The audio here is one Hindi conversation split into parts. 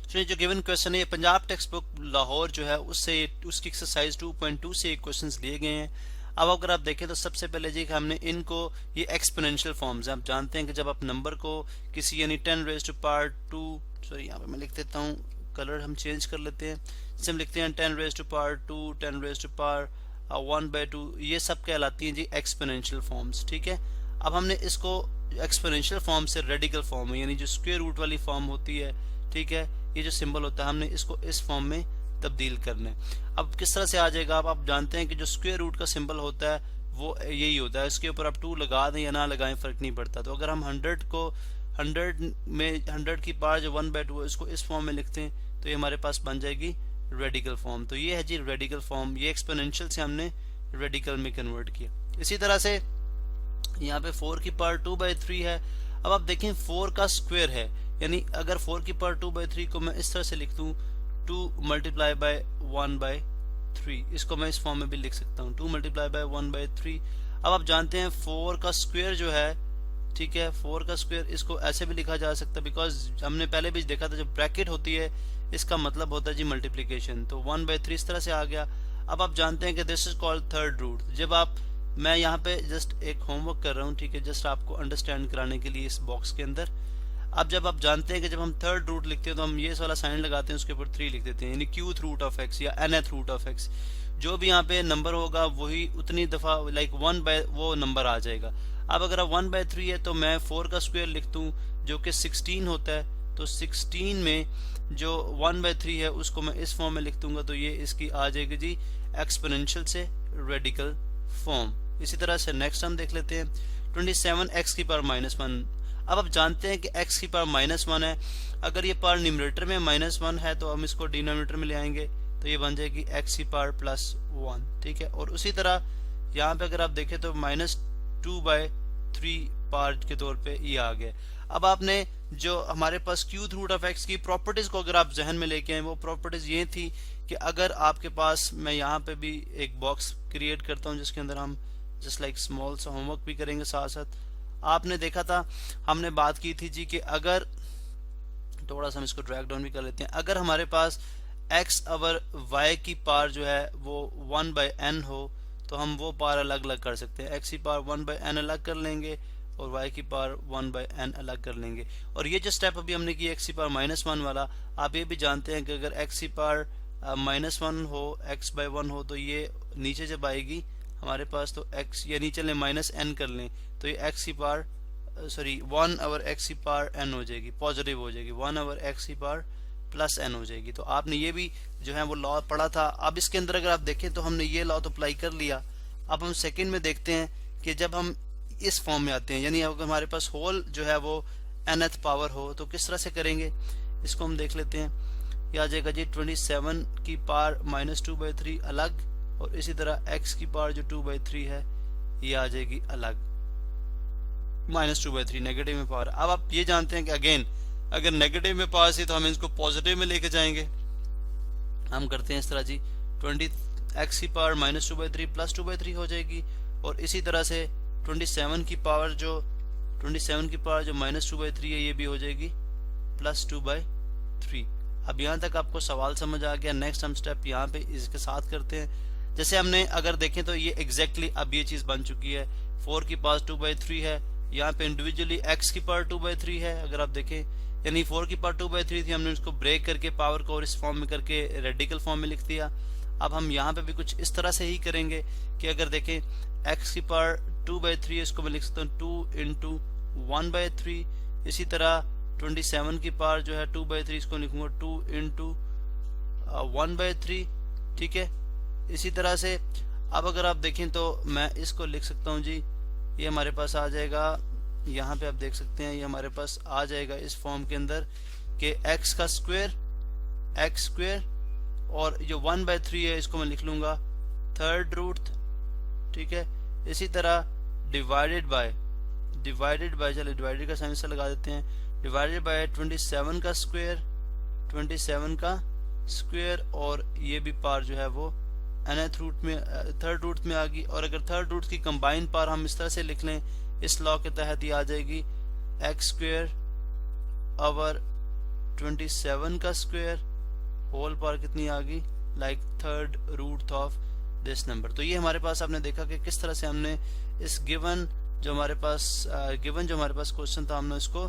तो जो गिवन क्वेश्चन है ये पंजाब टेक्स्ट बुक लाहौर जो है उससे उसकी एक्सरसाइज 2.2 से क्वेश्चंस लिए गए हैं। अब अगर आप देखें तो सबसे पहले जी हमने इनको, ये एक्सपोनेंशियल फॉर्म्स हैं। आप जानते हैं कि जब आप नंबर को किसी यानी 10 रेज़ टू पावर 2, सॉरी यहाँ पे मैं लिख देता हूँ, कलर हम चेंज कर लेते हैं। जैसे हम लिखते हैं 10 raise to power 2, 10 raise to power 1/2, ये सब कहलाती हैं जी एक्सपोनेंशियल फॉर्म्स। ठीक है, अब हमने इसको एक्सपोनेंशियल फॉर्म से रेडिकल फॉर्म यानी जो स्क्वायर रूट वाली फॉर्म होती है, ठीक है, ये जो सिंबल होता है हमने इसको इस फॉर्म में तब्दील करना है। अब किस तरह से आ जाएगा, आप जानते हैं कि जो स्क्वायर रूट का सिंबल होता है वो यही होता है, इसके ऊपर आप 2 लगा दें या ना लगाएं फर्क नहीं पड़ता। तो अगर हम 100 को 100 में 100 की पावर जो 1/2 है इसको इस फॉर्म में लिखते हैं तो ये हमारे पास बन जाएगी रेडिकल फॉर्म। तो ये है जी रेडिकल फॉर्म, ये एक्सपोनेंशियल से हमने रेडिकल में कन्वर्ट किया। इसी तरह से यहाँ पे 4 की पावर 2/3 है। अब आप देखें 4 का स्क्वायर है, यानी अगर 4 की पावर 2/3 को मैं इस तरह से लिख दूं 2 मल्टीप्लाई बाय 1/3, इसको मैं इस फॉर्म में भी लिख सकता हूं 2 मल्टीप्लाई बाय 1/3। अब आप जानते हैं 4 का स्क्वायर जो है, ठीक है, 4 का स्क्वायर इसको ऐसे भी लिखा जा सकता है, बिकॉज हमने पहले भी देखा था जब ब्रैकेट होती है इसका मतलब होता है जी मल्टीप्लीकेशन। तो 1/3 इस तरह से आ गया। अब आप जानते हैं कि this is called third root. जब आप, मैं यहाँ पे जस्ट एक होमवर्क कर रहा हूँ, ठीक है, जस्ट आपको अंडरस्टैंड कराने के लिए इस बॉक्स के अंदर। अब जब आप जानते हैं कि जब हम थर्ड रूट लिखते हैं तो हम ये वाला साइन लगाते हैं, उसके ऊपर 3 लिख देते हैं, यानी क्यूथ रूट ऑफ एक्स या nth रूट ऑफ एक्स। जो भी यहाँ पे नंबर होगा वही उतनी दफा लाइक 1 बाय वो नंबर आ जाएगा। अब अगर 1/3 है तो मैं 4 का स्क्वायर लिख दूं जो कि 16 होता है, तो 16 में जो 1/3 है उसको मैं इस फॉर्म में लिख दूंगा, तो ये इसकी आ जाएगी जी एक्सपोनेंशियल से रेडिकल फॉर्म। इसी तरह से नेक्स्ट हम देख लेते हैं 27 x की पावर -1। अब आप जानते हैं कि x की पावर -1 है, अगर ये पावर न्यूमरेटर में -1 है तो हम इसको डिनोमिनेटर में ले आएंगे तो ये बन जाएगी x की पावर +1। ठीक है, और उसी तरह यहाँ पे अगर आप देखें तो -2/3 पावर के तौर पे ये आ गया। अब आपने जो हमारे पास क्यूथ रूट ऑफ x की प्रॉपर्टीज को अगर आप जहन में लेके आए, वो प्रॉपर्टीज ये थी कि अगर आपके पास, मैं यहाँ पे भी एक बॉक्स क्रिएट करता हूँ जिसके अंदर हम जस्ट लाइक स्मॉल सा होमवर्क भी करेंगे साथ साथ। आपने देखा था, हमने बात की थी जी कि अगर थोड़ा सा हम इसको ड्रैग डाउन भी कर लेते हैं, अगर हमारे पास x और y की पावर जो है वो 1/n हो तो हम वो पावर अलग अलग कर सकते हैं। x की पावर 1/n अलग कर लेंगे और y की पावर 1/n अलग कर लेंगे। और ये जो स्टेप अभी हमने की x की पावर -1 वाला, आप ये भी जानते हैं कि अगर x की पावर -1 हो, x/1 हो, तो ये नीचे जब आएगी हमारे पास तो x, या नीचे लें -n कर लें तो ये x की पावर 1 ओवर x की पावर n हो जाएगी, पॉजिटिव हो जाएगी, 1 ओवर x की पावर +n हो जाएगी। तो आपने ये भी जो है वो लॉ पढ़ा था। अब इसके अंदर अगर आप देखें तो हमने ये लॉ तो अप्लाई कर लिया। अब हम सेकंड में देखते हैं कि जब हम इस फॉर्म में आते हैं, यानी अगर हमारे पास होल जो है वो nth पावर हो तो किस तरह से करेंगे, इसको हम देख लेते हैं। ये आ जाएगा जी 27 की पावर -2/3 अलग, और इसी तरह x की पावर जो 2/3 है ये आ जाएगी अलग, -2/3 नेगेटिव में पावर। अब आप ये जानते हैं कि अगेन अगर नेगेटिव में पावर से तो हम इसको पॉजिटिव में लेके जाएंगे। हम करते हैं इस तरह जी, 20x की पावर -2/3 +2/3 हो जाएगी, और इसी तरह से 27 की पावर जो -2/3 है ये भी हो जाएगी +2/3। अब यहाँ तक आपको सवाल समझ आ गया। नेक्स्ट हम स्टेप यहाँ पे इसके साथ करते हैं। जैसे हमने अगर देखें तो ये एग्जैक्टली अब ये चीज बन चुकी है, 4 की पावर 2/3 है, यहाँ पे इंडिविजुअली x की पावर 2/3 है। अगर आप देखें यानी 4 की पावर 2/3 थी, हमने उसको ब्रेक करके पावर को और इस फॉर्म में करके रेडिकल फॉर्म में लिख दिया। अब हम यहाँ पे भी कुछ इस तरह से ही करेंगे कि अगर देखें x की पावर 2/3 इसको मैं लिख सकता हूँ 2 × 1/3। इसी तरह 27 की पावर जो है 2/3 इसको लिखूंगा 2 × 1/3। ठीक है, इसी तरह से अब अगर आप देखें तो मैं इसको लिख सकता हूँ जी, ये हमारे पास आ जाएगा, यहाँ पे आप देख सकते हैं ये हमारे पास आ जाएगा इस फॉर्म के अंदर कि x का स्क्वायर x², और जो 1/3 है इसको मैं लिख लूंगा थर्ड रूट। ठीक है, इसी तरह डिवाइडेड बाय चलो डिवाइडेड का साइन से लगा देते हैं, डिवाइडेड बाय 27 का स्क्वायर, और ये भी पावर जो है वो nth रूट में थर्ड रूट में आ गई। और अगर थर्ड रूट की कंबाइन पावर हम इस तरह से लिख लें इस लॉ के तहत, ये आ जाएगी x² ओवर 27 का स्क्वायर होल पावर कितनी आ गई, like third root of this number. तो ये हमारे पास आपने देखा कि किस तरह से हमने इस गिवन जो हमारे पास क्वेश्चन था, हमने इसको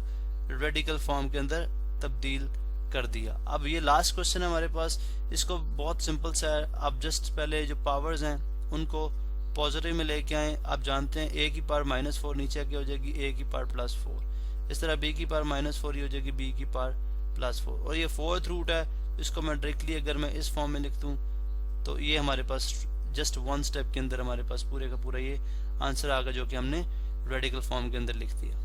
रेडिकल फॉर्म के अंदर तब्दील कर दिया। अब ये लास्ट क्वेश्चन है हमारे पास, इसको बहुत सिंपल सा है। आप जस्ट पहले जो पावर्स हैं उनको पॉजिटिव में लेके आए। आप जानते हैं a की पावर -4 नीचे क्या हो जाएगी, a की पावर +4। इस तरह b की पावर -4 ही हो जाएगी b की पावर +4। और ये फोर्थ रूट है, इसको मैं डायरेक्टली अगर मैं इस फॉर्म में लिख दूं तो ये हमारे पास जस्ट वन स्टेप के अंदर हमारे पास पूरे का पूरा ये आंसर आ गया, जो कि हमने रेडिकल फॉर्म के अंदर लिख दिया।